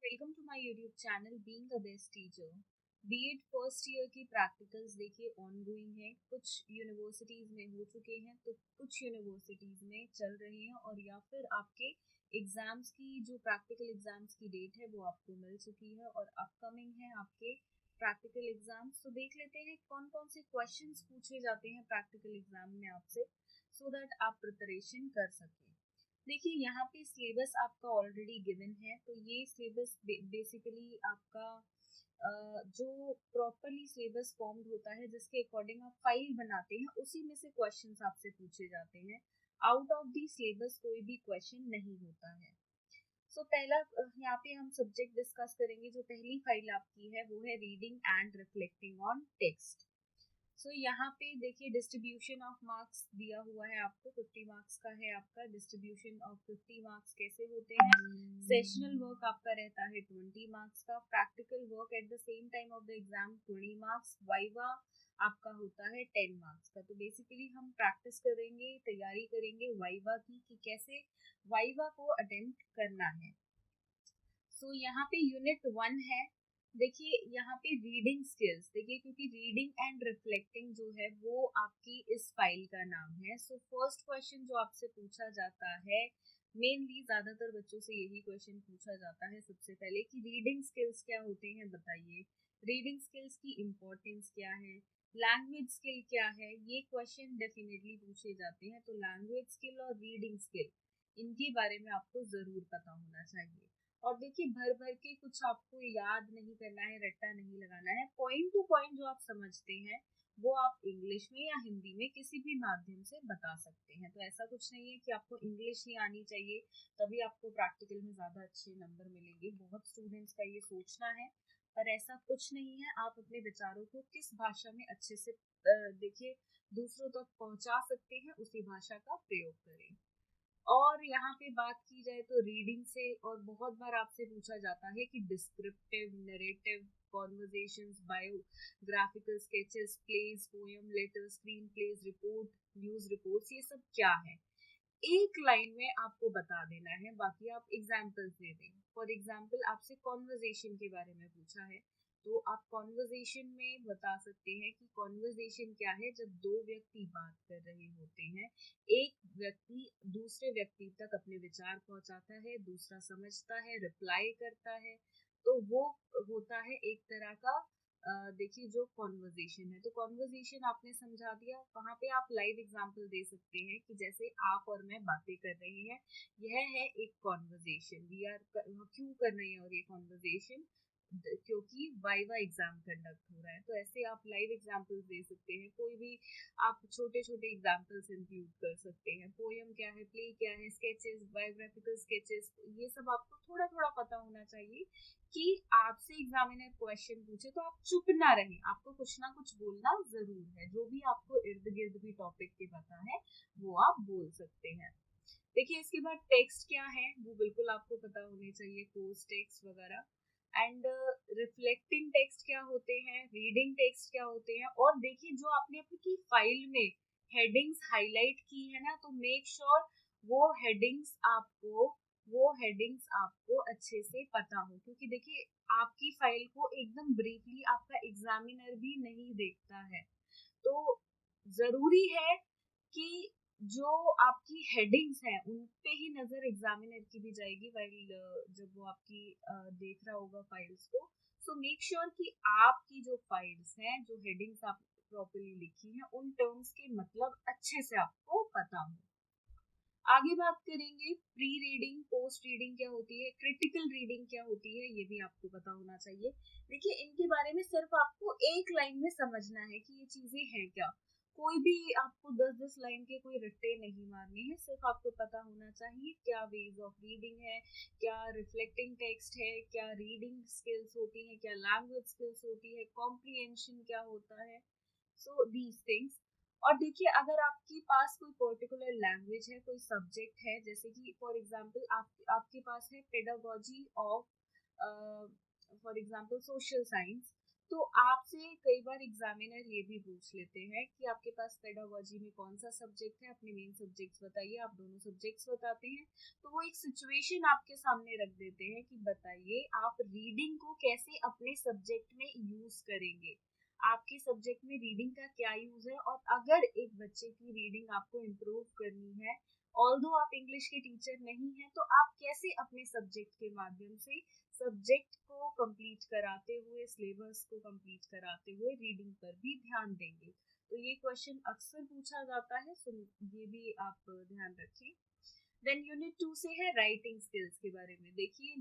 Welcome to my YouTube channel being a best teacher. B Ed first year की practicals देखिए ongoing है। कुछ universities में हो चुके हैं तो कुछ यूनिवर्सिटीज़ में चल रहे हैं, और या फिर आपके एग्ज़ाम्स की जो प्रैक्टिकल एग्ज़ाम्स की डेट है वो आपको मिल चुकी है और अपकमिंग है आपके प्रैक्टिकल एग्ज़ाम्स। तो देख लेते हैं कौन कौन से क्वेश्चंस पूछे जाते हैं प्रैक्टिकल एग्ज़ाम में आपसे, सो दैट आप प्रिपरेशन कर सकें। देखिए यहाँ पे सिलेबस आपका ऑलरेडी गिवन है, तो ये सिलेबस बेसिकली आपका जो प्रॉपरली सिलेबस फॉर्म्ड होता है जिसके अकॉर्डिंग आप फाइल बनाते हैं उसी में से क्वेश्चंस आपसे पूछे जाते हैं। आउट ऑफ दी सिलेबस कोई भी क्वेश्चन नहीं होता है। सो पहला यहाँ पे हम सब्जेक्ट डिस्कस करेंगे। जो पहली फाइल आपकी है वो है reading and reflecting on text. So यहाँ पे देखिए डिस्ट्रीब्यूशन ऑफ मार्क्स दिया हुआ है आपको। 50 मार्क्स का है आपका। डिस्ट्रीब्यूशन ऑफ 50 मार्क्स कैसे होते हैं? सेशनल वर्क आपका रहता है 20 मार्क्स का, practical work at the same time of the exam 20 marks, viva आपका होता है 10 मार्क्स का। तो बेसिकली हम प्रैक्टिस करेंगे, तैयारी करेंगे वाइवा की कि कैसे वाइवा को अटेम्प्ट करना है। सो यहाँ पे यूनिट 1 है। देखिए यहाँ पे रीडिंग स्किल्स देखिए, क्योंकि रीडिंग एंड रिफ्लेक्टिंग जो है वो आपकी इस फाइल का नाम है। सो फर्स्ट क्वेश्चन जो आपसे पूछा जाता है, मेनली ज्यादातर बच्चों से यही क्वेश्चन पूछा जाता है सबसे पहले कि रीडिंग स्किल्स क्या होते हैं बताइए। रीडिंग स्किल्स की इम्पोर्टेंस क्या है, लैंग्वेज स्किल क्या है, ये क्वेश्चन डेफिनेटली पूछे जाते हैं। तो लैंग्वेज स्किल और रीडिंग स्किल, इनके बारे में आपको जरूर पता होना चाहिए। और देखिए भर भर के कुछ आपको याद नहीं करना है, रट्टा नहीं लगाना है। पॉइंट टू पॉइंट जो आप समझते हैं वो आप इंग्लिश में या हिंदी में किसी भी माध्यम से बता सकते हैं। तो ऐसा कुछ नहीं है कि आपको इंग्लिश ही आनी चाहिए तभी आपको प्रैक्टिकल में ज़्यादा अच्छे नंबर मिलेंगे। बहुत स्टूडेंट्स का ये सोचना है, पर ऐसा कुछ नहीं है। आप अपने विचारों को किस भाषा में अच्छे से देखिए दूसरों तक पहुंचा सकते हैं, उसी भाषा का प्रयोग करें। और यहाँ पे बात की जाए तो रीडिंग से और बहुत बार आपसे पूछा जाता है कि descriptive, narrative, conversations, biographical sketches, plays, poem, letter, screen plays, report, news reports, ये सब क्या है। एक लाइन में आपको बता देना है, बाकी आप एग्जाम्पल्स दे दें। फॉर एग्जाम्पल आपसे कॉन्वर्जेशन के बारे में पूछा है, तो आप कॉन्वर्जेशन में बता सकते हैं कि कॉन्वर्जेशन क्या है। जब दो व्यक्ति बात कर रहे होते हैं, एक व्यक्ति दूसरे व्यक्ति तक अपने विचार पहुंचाता है, दूसरा समझता है, रिप्लाई करता है, तो वो होता है एक तरह का देखिए जो कॉन्वर्जेशन है। तो कॉन्वर्जेशन आपने समझा दिया। वहाँ पे आप लाइव एग्जांपल दे सकते हैं कि जैसे आप और मैं बातें कर रहे हैं, यह है एक कॉन्वर्जेशन। वी आर क्यों कर रहे हैं और ये कॉन्वर्जेशन, क्योंकि वाइवा एग्जाम कंडक्ट हो रहा है। तो ऐसे आप लाइव एग्जांपल्स दे सकते हैं। कोई भी आप छोटे छोटे एग्जांपल्स इंक्लूड कर सकते हैं। पोएम क्या है, प्ले क्या है, स्केचेस, बायोग्राफिकल स्केचेस, ये सब आपको थोड़ा थोड़ा पता होना चाहिए कि आपसे एग्जामिनर क्वेश्चन पूछे तो आप चुप ना रहें, आपको कुछ ना कुछ बोलना जरूर है। जो भी आपको इर्द गिर्द भी टॉपिक के पता है वो आप बोल सकते हैं। देखिए इसके बाद टेक्स्ट क्या है वो बिल्कुल आपको पता होने चाहिए, कोर्स टेक्स्ट वगैरह। एंड रिफ्लेक्टिंग टेक्स्ट क्या होते हैं, रीडिंग टेक्स्ट क्या होते हैं। और देखिए जो आपने अपनी फाइल में हेडिंग्स हाईलाइट की है ना, तो मेक श्योर वो हेडिंग्स आपको अच्छे से पता हो, क्योंकि देखिए आपकी फाइल को एकदम ब्रीफली आपका एग्जामिनर भी नहीं देखता है। तो जरूरी है कि जो आपकी हेडिंग्स हैं उन पे ही नजर एग्जामिनर की भी जाएगी वाइल जब वो आपकी देख रहा होगा फाइल्स को। सो मेक श्योर कि आपकी जो फाइल्स हैं, जो हेडिंग्स आप प्रॉपर्ली लिखी हैं, उन टर्म्स के मतलब अच्छे से आपको पता हो। आगे बात करेंगे प्री रीडिंग, पोस्ट रीडिंग क्या होती है, क्रिटिकल रीडिंग क्या होती है, ये भी आपको पता होना चाहिए। देखिए इनके बारे में सिर्फ आपको एक लाइन में समझना है कि ये चीजें हैं क्या। कोई भी आपको 10-10 लाइन के कोई रट्टे नहीं मारने हैं, सिर्फ आपको पता होना चाहिए क्या वेज ऑफ रीडिंग है, क्या रिफ्लेक्टिंग टेक्स्ट है, क्या रीडिंग स्किल्स होती है, क्या लैंग्वेज स्किल्स होती है, कॉम्प्रिहेंशन क्या होता है। So these things. और देखिए अगर आपके पास कोई पर्टिकुलर लैंग्वेज है, कोई सब्जेक्ट है, जैसे कि फॉर एग्जांपल आपके पास है pedagogy of for example social science, तो आपसे कई बार एग्जामिनर ये भी पूछ लेते हैं कि आपके पास पेडागोजी में कौन सा सब्जेक्ट है, अपने मेन सब्जेक्ट्स बताइए। आप दोनों सब्जेक्ट्स बताते हैं, तो वो एक सिचुएशन आपके सामने रख देते हैं कि बताइए आप रीडिंग को कैसे अपने सब्जेक्ट में यूज करेंगे, आपके सब्जेक्ट में रीडिंग का क्या यूज है। और अगर एक बच्चे की रीडिंग आपको इम्प्रूव करनी है, ऑल्दो आप इंग्लिश के टीचर नहीं हैं, तो आप कैसे अपने सब्जेक्ट के माध्यम से सब्जेक्ट को कंप्लीट कराते हुए, सिलेबस को कंप्लीट कराते हुए रीडिंग पर भी ध्यान देंगे। तो ये क्वेश्चन अक्सर पूछा जाता है, सो ये भी आप ध्यान रखें। देन यूनिट 2 से है राइटिंग स्किल्स के बारे में। देखिए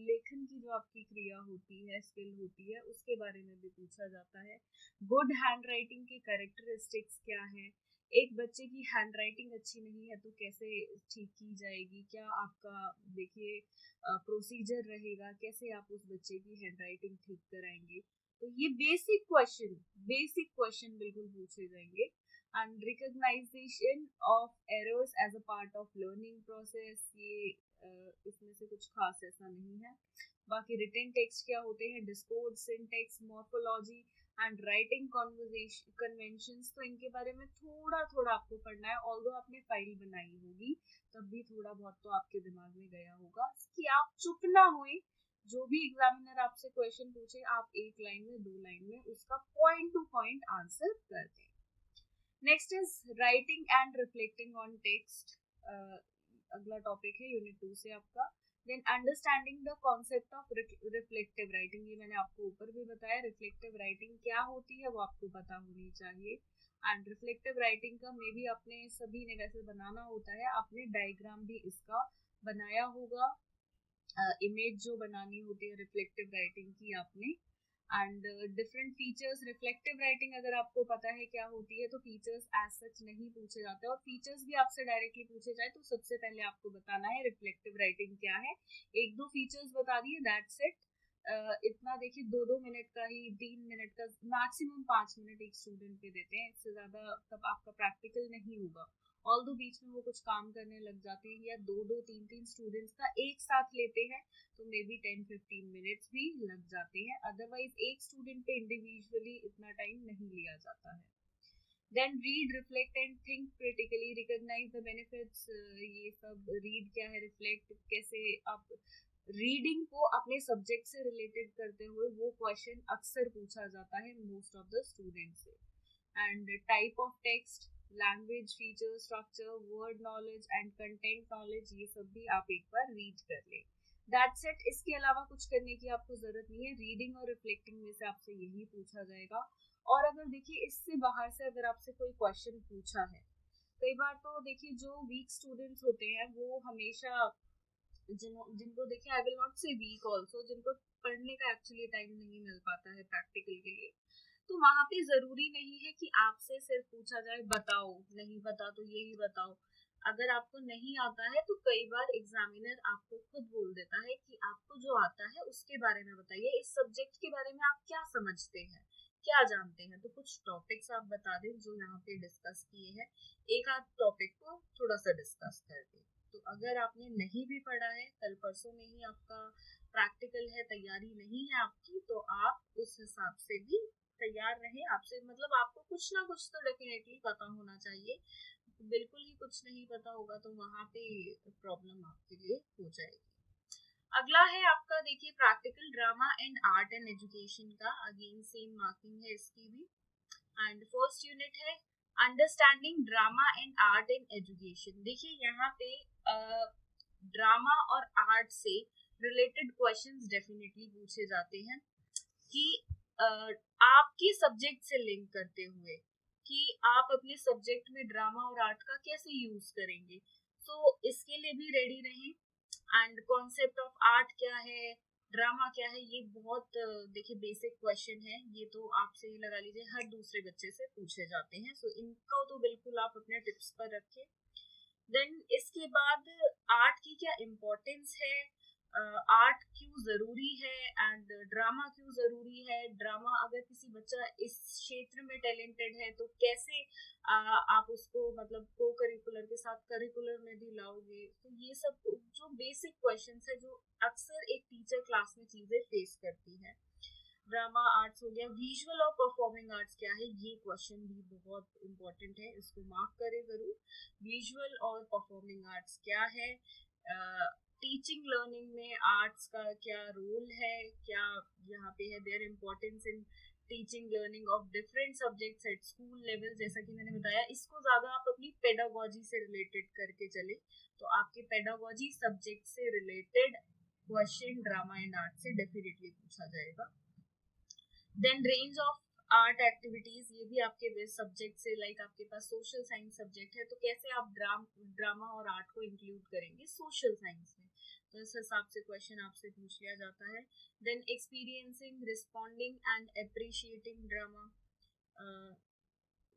लेखन की जो आपकी क्रिया होती है, स्किल होती है, उसके बारे में भी पूछा जाता है। गुड हैंड राइटिंग के कैरेक्टरिस्टिक्स क्या है, एक बच्चे की हैंड राइटिंग अच्छी नहीं है तो कैसे ठीक की जाएगी, क्या आपका देखिए प्रोसीजर रहेगा, कैसे आप उस बच्चे की हैंड राइटिंग ठीक कराएंगे। तो ये बेसिक क्वेश्चन बिल्कुल पूछे जाएंगे। And recognisation of errors as a part of learning process, ये इसमें से कुछ खास ऐसा नहीं है। बाकी रिटन टेक्स्ट क्या होते हैं, discourse, syntax, morphology and writing conventions, तो इनके बारे में थोड़ा थोड़ा आपको पढ़ना है। ऑल्दो आपने फाइल बनाई होगी तब भी थोड़ा बहुत तो आपके दिमाग में गया होगा कि आप चुप ना हुए, जो भी एग्जामिनर आपसे क्वेश्चन पूछे आप एक लाइन में, दो लाइन में उसका पॉइंट टू पॉइंट आंसर कर दें। Next is writing and reflecting on text, अगला टॉपिक है यूनिट 2 से आपका। Then understanding the concept of reflective writing, ये मैंने आपको ऊपर भी बताया। रिफ्लेक्टिव राइटिंग क्या होती है वो आपको पता होनी चाहिए। एंड रिफ्लेक्टिव राइटिंग का मे भी अपने सभी ने वैसे बनाना होता है, आपने डायग्राम भी इसका बनाया होगा, इमेज जो बनानी होती है रिफ्लेक्टिव राइटिंग की आपने। And different features, reflective writing अगर आपको पता है क्या होती है तो फीचर्स एज सच नहीं पूछे जाते, और फीचर्स भी आपसे डायरेक्टली पूछे जाए तो सबसे पहले आपको बताना है रिफ्लेक्टिव राइटिंग क्या है। एक दो फीचर्स बता दिए, दैट्स इट। इतना देखिए 2-2 मिनट का ही, 3 मिनट का, मैक्सिमम 5 मिनट एक स्टूडेंट पे देते हैं, इससे ज्यादा तब आपका प्रैक्टिकल नहीं होगा। ऑल दो बीच में वो कुछ काम करने लग जाते हैं या 2-2 3-3 स्टूडेंट्स का एक साथ लेते हैं तो मे बी 10-15 मिनट्स भी लग जाते हैं। अदरवाइज एक स्टूडेंट पे इंडिविजुअली इतना टाइम नहीं लिया जाता है। Then read, reflect and think critically, recognise the benefits, ये सब रीड क्या है, रिफ्लेक्ट कैसे आप रीडिंग को अपने सब्जेक्ट से रिलेटेड करते हुए, वो क्वेश्चन अक्सर पूछा जाता है मोस्ट ऑफ द स्टूडेंट से। And type of text, language, feature, structure, word knowledge and content knowledge, ये सब भी आप एक बार रीड कर लें। दैट्स इट, इसके अलावा कुछ करने की आपको जरूरत नहीं है। रीडिंग और रिफ्लेक्टिंग में से आपसे यही पूछा जाएगा। और अगर देखिए इससे बाहर से अगर आपसे कोई क्वेश्चन पूछा है, कई बार तो देखिए जो वीक स्टूडेंट्स होते हैं वो हमेशा जिनको देखिए, आई विल नॉट से वीक ऑल्सो, जिनको पढ़ने का एक्चुअली टाइम नहीं मिल पाता है प्रैक्टिकल के लिए, तो वहां पे जरूरी नहीं है कि आपसे सिर्फ पूछा जाए बताओ, नहीं पता तो यही बताओ। अगर आपको नहीं आता है तो कई बार एग्जामिनर आपको खुद बोल देता है कि आपको जो आता है उसके बारे में बताइए, इस सब्जेक्ट के बारे में आप क्या समझते हैं, क्या जानते हैं। तो कुछ टॉपिक्स आप बता दें जो यहाँ पे डिस्कस किए हैं, एक आध टॉपिक को थोड़ा सा डिस्कस कर दें। तो अगर आपने नहीं भी पढ़ा है, कल परसों में ही आपका प्रैक्टिकल है, तैयारी नहीं है आपकी, तो आप उस हिसाब से भी तैयार रहे। आपसे मतलब आपको कुछ ना कुछ तो डेफिनेटली पता होना चाहिए। बिल्कुल ही कुछ नहीं पता होगा तो वहां पे प्रॉब्लम आपके लिए हो जाएगी। अगला है आपका देखिए practical drama and art and education का, अगेन सेम मार्किंग है इसकी भी। एंड फर्स्ट यूनिट है understanding drama and art in education. देखिए यहाँ पे ड्रामा और आर्ट से रिलेटेड क्वेश्चंस डेफिनेटली पूछे जाते हैं कि आपके सब्जेक्ट से लिंक करते हुए कि आप अपने सब्जेक्ट में ड्रामा और आर्ट का कैसे यूज करेंगे। सो इसके लिए भी रेडी रहें। एंड कॉन्सेप्ट ऑफ आर्ट क्या है, ड्रामा क्या है, ये बहुत देखिए बेसिक क्वेश्चन है, ये तो आपसे ही लगा लीजिए हर दूसरे बच्चे से पूछे जाते हैं। सो इनको तो बिल्कुल आप अपने टिप्स पर रखें। देन इसके बाद आर्ट की क्या इम्पोर्टेंस है, आर्ट क्यों जरूरी है एंड ड्रामा क्यों जरूरी है, ड्रामा अगर किसी बच्चा इस क्षेत्र में टैलेंटेड है तो कैसे आप उसको मतलब को करिकुलर के साथ करिकुलर में भी लाओगे। तो ये सब जो बेसिक क्वेश्चंस है जो अक्सर एक टीचर क्लास में चीजें फेस करती है। ड्रामा आर्ट्स हो गया। विजुअल और परफॉर्मिंग आर्ट्स क्या है, ये क्वेश्चन भी बहुत इंपॉर्टेंट है, इसको मार्क करें जरूर। विजुअल और परफॉर्मिंग आर्ट्स क्या है, टीचिंग लर्निंग में आर्ट्स का क्या रोल है, क्या यहाँ पे है there importance in teaching learning of different subjects at school level. जैसा कि मैंने बताया, इसको ज्यादा आप अपनी पेडागोजी से रिलेटेड करके चले, तो आपके पेडागोजी सब्जेक्ट से related question drama and art से डेफिनेटली पूछा जाएगा। Then range of art activities, ये भी आपके बेस्ट सब्जेक्ट से, लाइक आपके पास सोशल साइंस सब्जेक्ट है, तो कैसे आप ड्रामा और आर्ट को इंक्लूड करेंगे सोशल साइंस में, तो इस हिसाब से क्वेश्चन आपसे पूछ लिया जाता है। Then experiencing, responding and appreciating drama.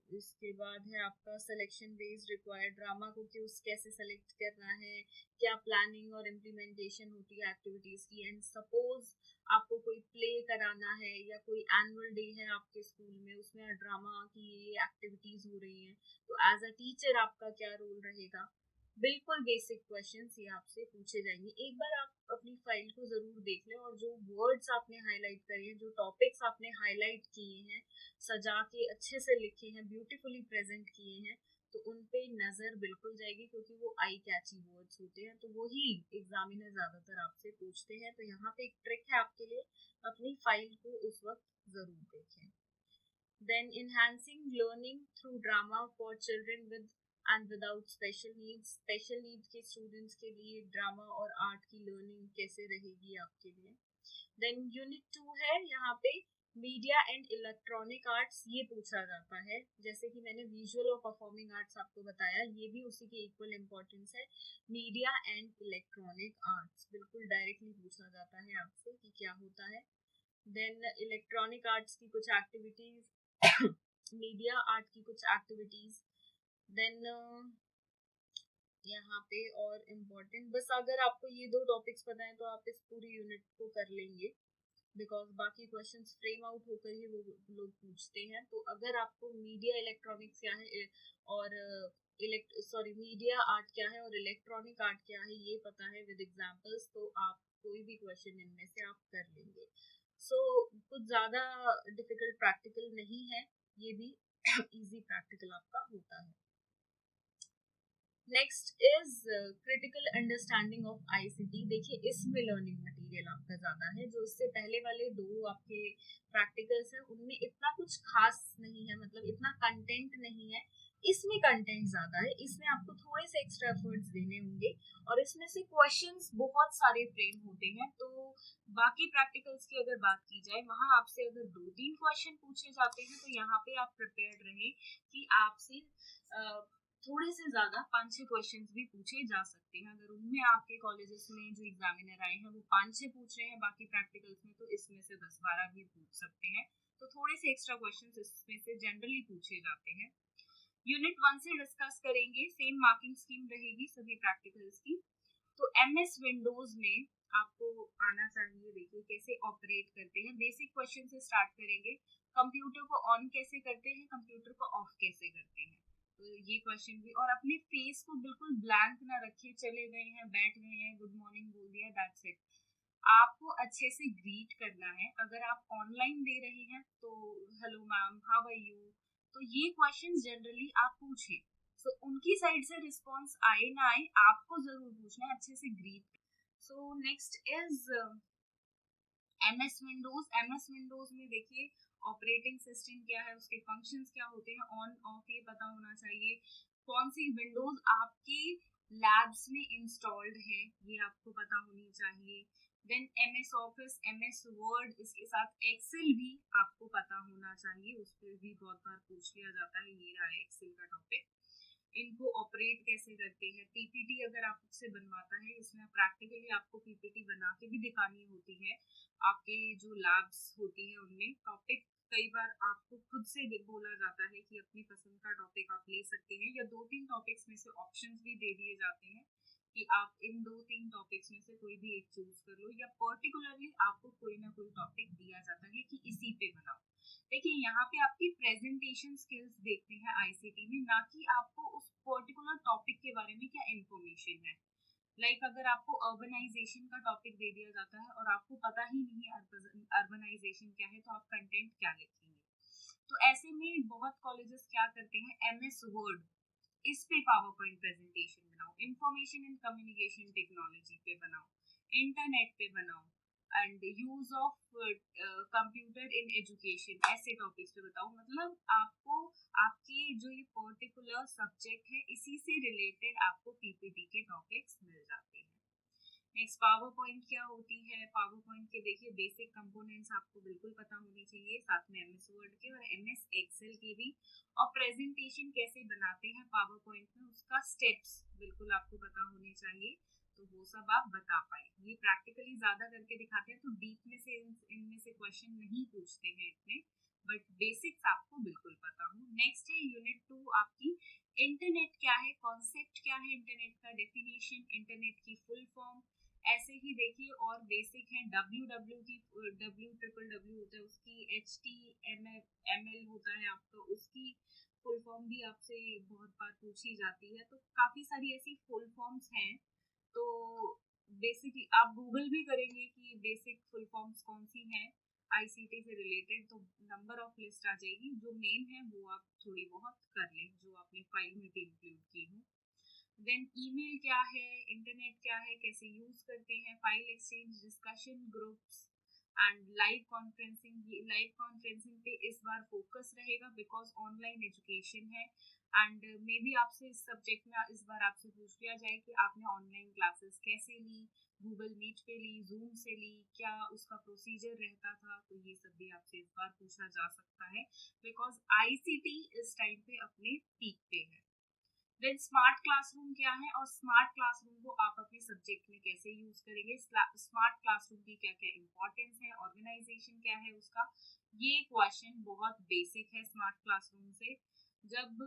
इसके बाद है आपका सिलेक्शन बेस्ड रिक्वायर्ड ड्रामा को कैसे सेलेक्ट करना है, क्या प्लानिंग और इम्प्लीमेंटेशन होती है एक्टिविटीज की। एंड सपोज आपको कोई प्ले कराना है या कोई एनुअल डे है आपके स्कूल में, उसमें ड्रामा की ये एक्टिविटीज हो रही हैं, तो एज अ टीचर आपका क्या रोल रहेगा। बिल्कुल बेसिक क्वेश्चंस ये आपसे पूछे जाएंगे। एक बार आप अपनी फाइल को जरूर देख लें और जो वर्ड्स आपने हाईलाइट करे हैं, जो टॉपिक्स आपने हाईलाइट किए हैं, सजा के अच्छे से लिखे हैं, ब्यूटीफुली प्रेजेंट किए हैं, तो उन पे नजर बिल्कुल जाएगी, क्योंकि वो आई कैची वर्ड्स होते हैं, तो वही एग्जामिनर ज्यादातर आपसे पूछते हैं। तो यहाँ पे एक ट्रिक है आपके लिए, अपनी फाइल को उस वक्त जरूर देखें। Then enhancing learning through drama for children with and without special needs. Special needs के स्टूडेंट्स के लिए ड्रामा और आर्ट की लर्निंग कैसे रहेगी आपके लिए। देन यूनिट 2 है यहाँ पे मीडिया एंड इलेक्ट्रॉनिक आर्ट्स, ये पूछा जाता है। जैसे कि मैंने विजुअल और परफॉर्मिंग आर्ट्स आपको बताया, ये भी उसी की इक्वल इम्पोर्टेंस है। मीडिया एंड इलेक्ट्रॉनिक आर्ट्स बिल्कुल डायरेक्टली पूछा जाता है आपसे कि क्या होता है। देन इलेक्ट्रॉनिक आर्ट्स की कुछ एक्टिविटीज, मीडिया आर्ट की कुछ एक्टिविटीज। देन यहाँ पे और इम्पोर्टेंट, बस अगर आपको ये दो टॉपिक्स पता है तो आप इस पूरी यूनिट को कर लेंगे, बिकॉज बाकी क्वेश्चंस फ्रेम आउट होकर ही वो लोग पूछते हैं। तो अगर आपको मीडिया इलेक्ट्रॉनिक्स क्या है और मीडिया आर्ट क्या है और इलेक्ट्रॉनिक आर्ट क्या है ये पता है विद एग्जांपल्स, तो आप कोई भी क्वेश्चन इनमें से आप कर लेंगे। सो कुछ ज्यादा डिफिकल्ट प्रैक्टिकल नहीं है, ये भी इजी प्रैक्टिकल आपका होता है। Next is critical understanding of ICT. देखिए इसमें लर्निंग मटेरियल आपका ज्यादा है, जो इससे पहले वाले दो आपके प्रैक्टिकल्स हैं उनमें इतना कुछ खास नहीं है, मतलब इतना कंटेंट नहीं है। इसमें कंटेंट ज्यादा है, इसमें आपको थोड़े से एक्स्ट्रा एफर्ट्स देने होंगे, और इसमें से क्वेश्चंस बहुत सारे फ्रेम होते हैं। तो बाकी प्रैक्टिकल्स की अगर बात की जाए, वहां आपसे अगर 2-3 क्वेश्चन पूछे जाते हैं, तो यहाँ पे आप प्रिपेयर्ड रहे कि आपसे थोड़े से ज्यादा 5-6 क्वेश्चंस भी पूछे जा सकते हैं। अगर उनमें आपके कॉलेजेस में जो एग्जामिनर आए हैं वो 5-6 पूछ रहे हैं बाकी प्रैक्टिकल्स में, तो इसमें से 10-12 भी पूछ सकते हैं। तो थोड़े से एक्स्ट्रा क्वेश्चंस इसमें से जनरली पूछे जाते हैं। यूनिट 1 से डिस्कस करेंगे, सेम मार्किंग स्कीम रहेगी सभी प्रैक्टिकल्स की। तो एमएस विंडोज में आपको आना चाहिए, देखिए कैसे ऑपरेट करते हैं। बेसिक क्वेश्चन से स्टार्ट करेंगे, कंप्यूटर को ऑन कैसे करते हैं, कंप्यूटर को ऑफ कैसे करते हैं, तो ये क्वेश्चन भी। और अपने फेस को बिल्कुल ब्लैंक ना रखिए, चले गए हैं, बैठ गए हैं, गुड मॉर्निंग बोल दिया, दैट्स इट। आपको अच्छे से ग्रीट करना है। अगर आप ऑनलाइन दे रहे हैं तो hello ma'am, how are you, तो ये क्वेश्चन जनरली आप पूछें। सो उनकी साइड से रिस्पॉन्स आए ना आए, आपको जरूर पूछना है, अच्छे से greet. So next is MS Windows. MS Windows में देखिए ऑपरेटिंग सिस्टम क्या है, उसके फंक्शंस क्या होते हैं, ऑन ऑफ ये पता होना चाहिए। कौन सी विंडोज आपके लैब्स में इंस्टॉल्ड है ये आपको पता होनी चाहिए। Then MS office, MS word, इसके साथ एक्सेल भी आपको पता होना चाहिए, उस पर भी बहुत बार पूछ लिया जाता है, ये रहा है एक्सेल का टॉपिक। इनको ऑपरेट कैसे करते हैं। पीपीटी अगर आपसे बनवाता है, इसमें प्रैक्टिकली आपको पीपीटी बना के भी दिखानी होती है। आपके जो लैब्स होती है उनमें टॉपिक कई बार आपको खुद से बोला जाता है कि अपनी पसंद का टॉपिक आप ले सकते हैं, या 2-3 टॉपिक्स में से ऑप्शंस भी दे दिए जाते हैं कि आप इन 2-3 टॉपिक्स में से कोई भी एक चूज कर लो, या पर्टिकुलरली आपको कोई ना कोई टॉपिक दिया जाता है कि इसी पे बनाओ। देखिए यहाँ पे आपकी प्रेजेंटेशन स्किल्स देखते हैं आईसीटी में, ना कि आपको उस पर्टिकुलर टॉपिक के बारे में क्या इंफॉर्मेशन है। लाइक अगर आपको अर्बनाइजेशन का टॉपिक दे दिया जाता है और आपको पता ही नहीं है अर्बनाइजेशन क्या है, तो आप कंटेंट क्या लिखेंगे? तो ऐसे में बहुत कॉलेजेस क्या करते हैं, MS वर्ड इस पे पावर पॉइंट प्रेजेंटेशन बनाओ, इंफॉर्मेशन एंड कम्युनिकेशन टेक्नोलॉजी पे बनाओ, इंटरनेट पे बनाओ, and use of computer in education, ऐसे टॉपिक्स पे बताओ। मतलब आपको आपके जो ये पर्टिकुलर सब्जेक्ट है इसी से रिलेटेड आपको PPT के टॉपिक्स मिल जाते हैं। नेक्स्ट पावर पॉइंट क्या होती है? पावर पॉइंट के देखिए बेसिक कंपोनेंट्स आपको बिल्कुल पता होनी चाहिए, साथ में MS वर्ड के और MS एक्सेल के भी। और प्रेजेंटेशन कैसे बनाते हैं पावर पॉइंट में, उसका स्टेप्स बिल्कुल आपको पता होने चाहिए, तो वो सब आप बता पाए। ये प्रैक्टिकली ज्यादा करके दिखाते हैं तो डीप में से इनमें से क्वेश्चन नहीं पूछते हैं इतने, बट बेसिक्स आपको बिल्कुल पता हो। नेक्स्ट है यूनिट 2 आपकी, इंटरनेट क्या है, कॉन्सेप्ट क्या है इंटरनेट का, डेफिनेशन, इंटरनेट की फुल फॉर्म। ऐसे ही देखिए और बेसिक है WW की, WWW होता है उसकी, HTML होता है आपका, उसकी फुल फॉर्म भी आपसे बहुत बार पूछी जाती है। तो काफी सारी ऐसी फुल फॉर्म्स हैं, तो बेसिकली आप गूगल भी करेंगे कि बेसिक फुल फॉर्म्स कौन सी हैं ICT से रिलेटेड, तो नंबर ऑफ लिस्ट आ जाएगी। जो मेन है वो आप थोड़ी बहुत कर लें, जो आपने फाइल में भी इंक्लूड की हो। देन ईमेल क्या है, इंटरनेट क्या है, कैसे यूज करते हैं, file exchange, discussion groups and live conferencing. ये लाइव कॉन्फ्रेंसिंग पे इस बार फोकस रहेगा बिकॉज ऑनलाइन एजुकेशन है, एंड मे बी आपसे इस सब्जेक्ट में इस बार आपसे पूछ लिया जाए कि आपने ऑनलाइन क्लासेस कैसे ली, गूगल मीट पे ली, जूम से ली, क्या उसका प्रोसीजर रहता था, तो ये सब भी आपसे इस बार पूछा जा सकता है बिकॉज ICT इस टाइम पे अपने पीक पे है। देन स्मार्ट क्लासरूम क्या है और स्मार्ट क्लासरूम को आप अपने सब्जेक्ट में कैसे यूज करेंगे, स्मार्ट क्लासरूम की क्या क्या इंपॉर्टेंस है, ऑर्गेनाइजेशन क्या है उसका। ये क्वेश्चन बहुत बेसिक है स्मार्ट क्लासरूम से। जब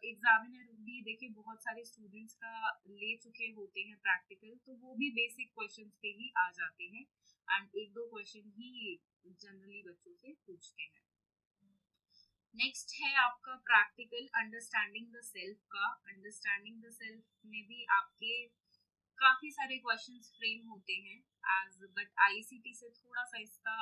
एग्जामिनर भी देखिए बहुत सारे स्टूडेंट्स का ले चुके होते हैं प्रैक्टिकल, तो वो भी बेसिक क्वेश्चंस पे ही आ जाते हैं एंड एक दो क्वेश्चन ही जनरली बच्चों से पूछते हैं। नेक्स्ट है आपका प्रैक्टिकल अंडरस्टैंडिंग द सेल्फ का। अंडरस्टैंडिंग द सेल्फ में भी आपके काफी सारे क्वेश्चंस फ्रेम होते हैं एज, बट ICT से थोड़ा सा इसका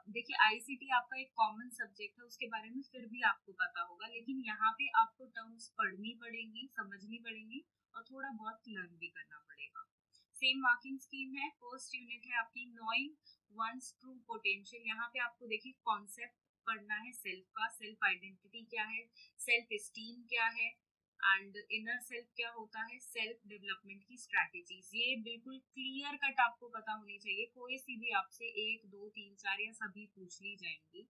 देखिए ICT आपका एक कॉमन सब्जेक्ट है, उसके बारे में फिर भी आपको पता होगा, लेकिन यहाँ पे आपको टर्म्स पढ़नी पड़ेंगी, समझनी पड़ेंगी और थोड़ा बहुत लर्न भी करना पड़ेगा। सेम मार्किंग स्कीम है। फर्स्ट यूनिट है आपकी नोइंग वंस ट्रू पोटेंशियल। यहाँ पे आपको देखिए कॉन्सेप्ट पढ़ना है सेल्फ का, सेल्फ आइडेंटिटी क्या है, सेल्फ एस्टीम क्या है, एंड इनर सेल्फ क्या होता है, सेल्फ डेवलपमेंट की स्ट्रैटेजीज। ये बिल्कुल क्लियर कट आपको पता होनी चाहिए, कोई सी भी आपसे 1 2 3 4 या सभी पूछ ली जाएंगी।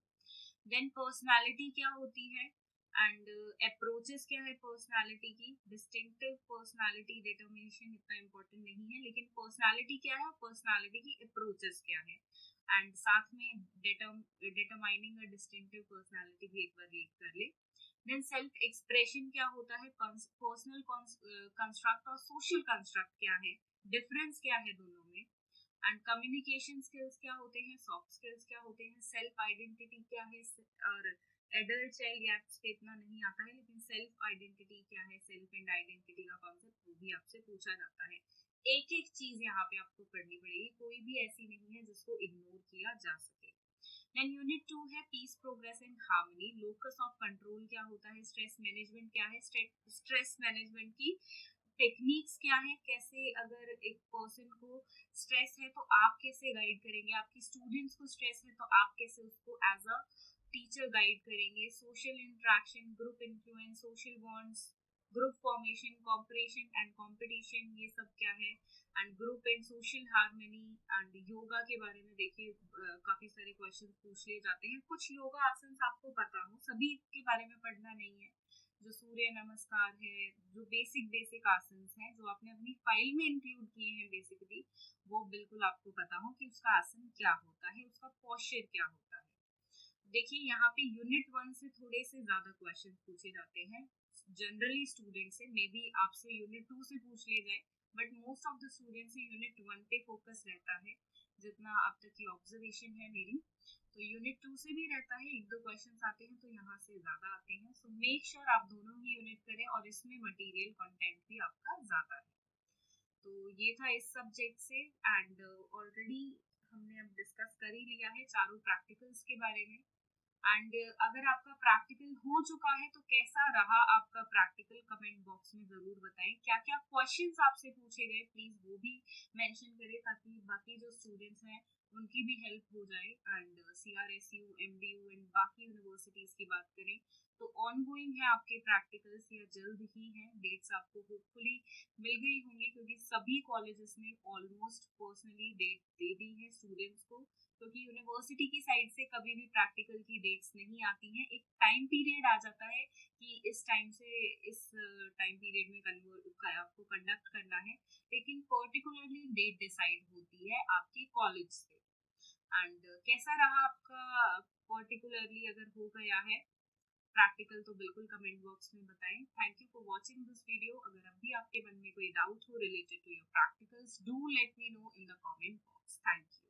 देन पर्सनालिटी क्या होती है एंड अप्रोचेस क्या है पर्सनालिटी की। डिस्टिंक्टिव पर्सनालिटी डिटर्मिनेशन इतना इम्पोर्टेंट नहीं है, लेकिन पर्सनालिटी क्या है, पर्सनालिटी की अप्रोचेस क्या है, एंड साथ में डिटरमाइनिंग अ डिस्टिंक्टिव पर्सनालिटी भी एक बार रीड कर ले। देन सेल्फ एक्सप्रेशन क्या होता है, पर्सनल कंस्ट्रक्ट और सोशल कंस्ट्रक्ट क्या है, डिफरेंस क्या है दोनों में, एंड कम्युनिकेशन स्किल्स क्या होते हैं, सॉफ्ट स्किल्स क्या होते हैं, सेल्फ आइडेंटिटी क्या है। और एडल्ट चाइल्ड गैप्स पे इतना नहीं आता है, लेकिन सेल्फ आइडेंटिटी क्या है, सेल्फ एंड आइडेंटिटी का कॉन्सेप्ट वो भी आपसे पूछा जाता है। एक एक चीज यहाँ पे आपको पढ़नी पड़ेगी, कोई भी ऐसी नहीं है जिसको इग्नोर किया जा सके। देन यूनिट 2 है peace, progress and harmony. Locus of control क्या होता है, स्ट्रेस मैनेजमेंट क्या है, स्ट्रेस मैनेजमेंट की टेक्निक्स क्या है, कैसे अगर एक पर्सन को स्ट्रेस है तो आप कैसे गाइड करेंगे, आपकी स्टूडेंट्स को स्ट्रेस है तो आप कैसे उसको एज अ टीचर गाइड करेंगे। Social interaction, group influence, social bonds, group formation, cooperation and competition, ये सब क्या है, and group and social harmony. And yoga के बारे में देखिए काफी सारे क्वेश्चन पूछ लिए जाते हैं। कुछ योगा आसन आपको पता हो, सभी के बारे में पढ़ना नहीं है। जो सूर्य नमस्कार है, जो बेसिक आसन हैं जो आपने अपनी फाइल में इंक्लूड किए हैं बेसिकली, वो बिल्कुल आपको पता हो कि उसका आसन क्या होता है, उसका पोस्चर क्या होता है। देखिए यहाँ पे यूनिट 1 से थोड़े से ज्यादा क्वेश्चन पूछे जाते हैं जनरली स्टूडेंट से, मे बी आपसे यूनिट 2 से पूछ ले जाए, but most of the student से यूनिट 1 पे फोकस रहता है, जितना अब तक की ऑब्जर्वेशन है मेरी। तो यूनिट 2 से भी रहता है, एक दो क्वेश्चन आते हैं, तो यहाँ से ज्यादा आते हैं। सो मेक श्योर आप दोनों ही यूनिट करें और इसमें मटेरियल कंटेंट भी आपका ज्यादा है। तो ये था इस सब्जेक्ट से। एंड ऑलरेडी हमने अब डिस्कस कर ही लिया है चारों प्रैक्टिकल्स के बारे में। एंड अगर आपका प्रैक्टिकल हो चुका है तो कैसा रहा आपका प्रैक्टिकल, कमेंट बॉक्स में जरूर बताएं। क्या क्या क्वेश्चंस आपसे पूछे गए प्लीज वो भी मेंशन करें, ताकि बाकी जो स्टूडेंट्स हैं उनकी भी हेल्प हो जाए। एंड CRSU, MDU एंड बाकी यूनिवर्सिटीज की बात करें तो ऑन गोइंग है आपके प्रैक्टिकल्स या जल्द ही हैं। डेट्स आपको होपफुली मिल गई होंगी, क्योंकि सभी कॉलेजेस ने ऑलमोस्ट पर्सनली डेट दे दी है स्टूडेंट्स को, क्योंकि यूनिवर्सिटी की साइड से कभी भी प्रैक्टिकल की डेट्स नहीं आती हैं। एक टाइम पीरियड आ जाता है कि इस टाइम से इस टाइम पीरियड में आपको कंडक्ट करना है, लेकिन पर्टिकुलरली डेट डिसाइड होती है आपके कॉलेज से। एंड कैसा रहा आपका पर्टिकुलरली, अगर हो गया है प्रैक्टिकल तो बिल्कुल कमेंट बॉक्स में बताएं। Thank you for watching this video. अगर अब भी आपके मन में कोई डाउट हो related to your practicals, do let me know in the comment box. Thank you.